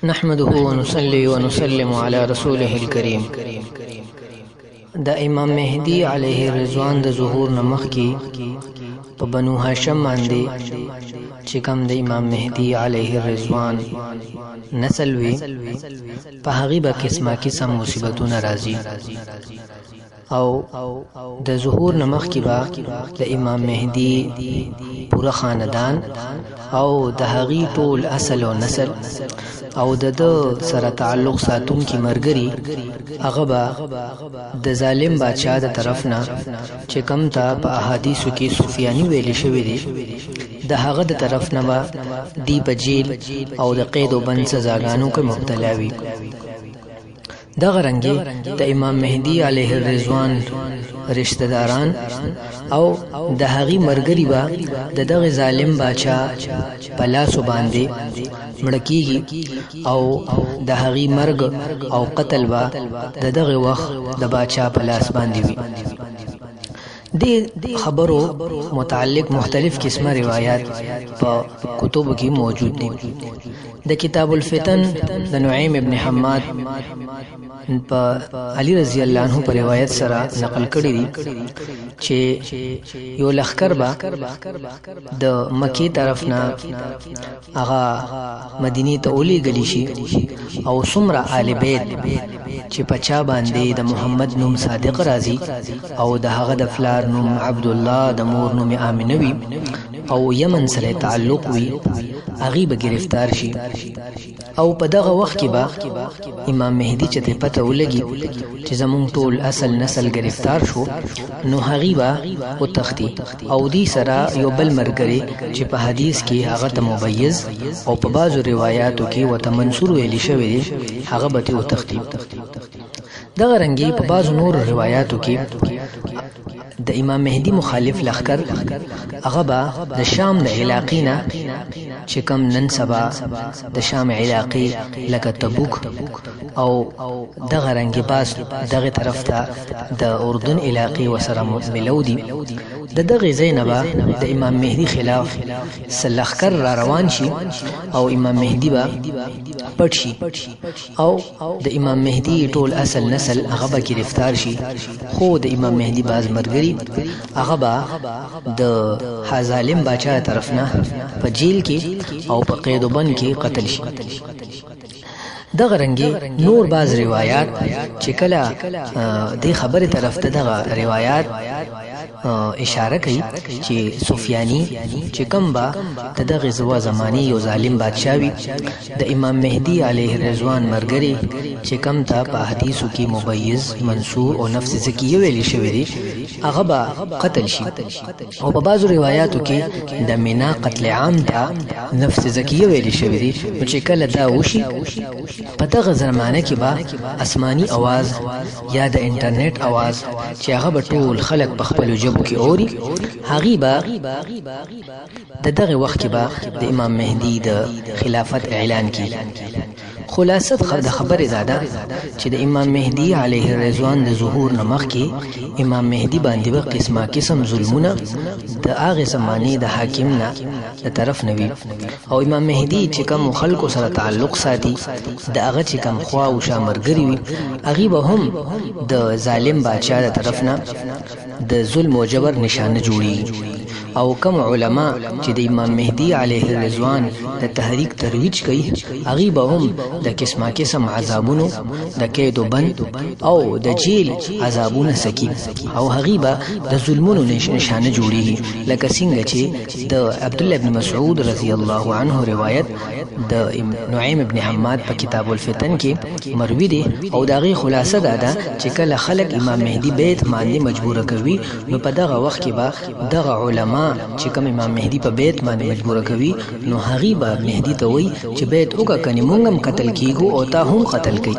نحمده ونصلي ونسلم على رسوله الكريم. دا امام مهدی علیه الرضوان د ظهور نمخ کی په بنو هاشم باندې چې کوم د امام مهدی علیه الرضوان نسل وی په هغه به قسم مصیبتونه راځي او د ظهور نمخ کی با د امام مهدی پورا خاندان او د هغه ټول اصل او نسل او د سره تعلق ساتون کی مرګري هغه با د ظالم بادشاہ د طرف نه چې کم تا په احادیثو کې سفیانی ویل شوی دی د هغه د طرف نه با دی په جیل او د قید او بند سزاګانو کې مبتلا وي. دغه رنګي د امام مهدی علیه الرضوان رشتہ داران او د هغه مرګري با دغه ظالم بادشاہ په لاس باندې مړکیږي او د هغه مرګ او قتل با دغه وخت د بادشاہ په لاس باندې وي. د خبرو متعلق مختلف قسمه روایات په کتب کې موجود دي. د کتاب الفتن د نعیم ابن حماد په علی رضی الله عنه په روایت سره نقل کړی دي چې یو لخر با د مکی طرف نه هغه مدینه ته اولی گلی شي او څومره آل بیت چې پچا باندې د محمد نوم صادق راځي او د هغه د فلار نوم عبد الله د مور نوم آمنه وي او یمن سره تعلق وي هغه به گرفتار شي او په دغه وخت کې با امام مهدی چې ته پته ولګي چې زمون ټول اصل نسل گرفتار شو نو هغه با او تختی او دی سره یو بل مرګري چې په حدیث کې هغه ته ممیز او په بعضو روایتو کې وته منصور ویل شوی دی هغه به او تختی. دغه رنګي په بعضو نور روایتو کې د امام مهدی مخالف لخر هغه با د شام د علاقې نه چې کم نن سبا د شام علاقې لکه تبوک او دغه رنګي باس دغه طرف ته د اردن علاقې وسره ملودي دغه زینبا د امام مهدی خلاف سلخر را روان شي او امام مهدی با پټ شي او د امام مهدی ټول اصل نسل هغه به گرفتار شي خو د امام مهدی باز مرګري هغه با د ظالم بادشاہ طرف نه په جیل کې او په قید وبند کې قتل شي. دغه رنګي نور باز روایت چې کله د خبره طرف ته دغه روایت اشاره کوي چې سفیانی چې کوم با دغه زوا زمانی یو ظالم بادشاہ وي د امام مهدی علیه الرضوان مرګري چې کوم ته په حدیثو کې ممیز منصور او نفس زکی ویل شوی دی هغه با قتل شي او په بعضو روایتو کې د مینا قتل عام ته نفس زکی ویل شوی دی چې کله دا وشي په دغه زمانه کې با آسمانی आवाज یا د انټرنیټ आवाज چې هغه ټول خلک په خپل جبو کې اوري هغه با دغه وخت کې با د امام مهدی د خلافت اعلان کی. خلاصه د خبره دادا چې د امام مهدی علیه الرضوان د ظهور نمخ کې امام مهدی باندې به قسم ظلمونه د هغه زمانه د حاکم نه د طرف نوي او امام مهدی چې کوم خلکو سره تعلق ساتي د هغه چې کوم خوا او شامرګري وي هغه به هم د ظالم بادشاہ د طرف نه د ظلم او جبر نشانه جوړي او کوم علما چې د امام مهدی علیه الرضوان د تحریک ترویج کوي هغه به هم د قسم عذابونو د قید وبند او د جیل عذابونو سکی او هغه به د ظلمونو نشانه جوړي لکه څنګه چې د عبد الله ابن مسعود رضی الله عنه روایت د نعیم ابن حماد په کتاب الفتن کې مروي دي او دغه خلاصه ده چې کله خلک امام مهدی بیت باندې مجبور کوي نو په دغه وخت کې به دغه علما چې کوم امام مهدی په بیت باندې مجبور کوي نو هغه به مهدی ته وایي چې بیت وکړه کني مونږ هم قتل کیږو او تا هم قتل کړي.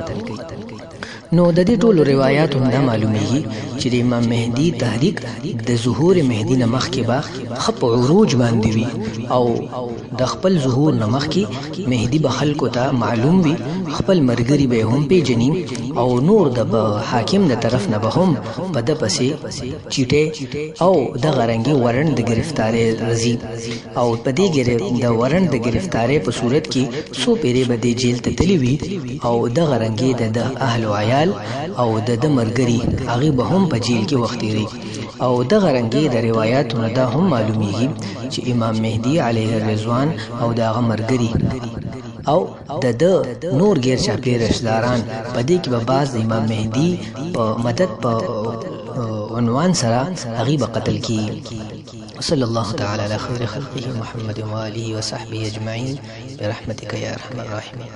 نو د دې ټولو روایتو نه معلومیږي چې د امام مهدی تحریک د ظهور مهدی نه مخکې به خپ عروج باندې وي او د خپل ظهور نه مخکې مهدی به خلکو ته معلوم وي خپل مرګري به هم پیجنی او نور د حاکم د طرف نه به هم په د پسې چیټه او د غرنګي ورن د گرفتاری رضی او په دې د ورن د گرفتاری په صورت کې سو پیری به د جیل ته تلی وی او د غرنګي د اهل او عیال او د مرګري هغه به هم په جیل کې وخت لري او د غرنګي د روایتونو دا هم معلومیږي چې امام مهدی علیه الرضوان او د مرګري او د نور غیر چاپی رشداران په دې کې به باز امام مهدی په مدد په عنوان سره هغه به قتل کی. صلی الله تعالی علی خیر خلقه محمد و آله و صحبه اجمعین برحمتک یا ارحم الراحمین.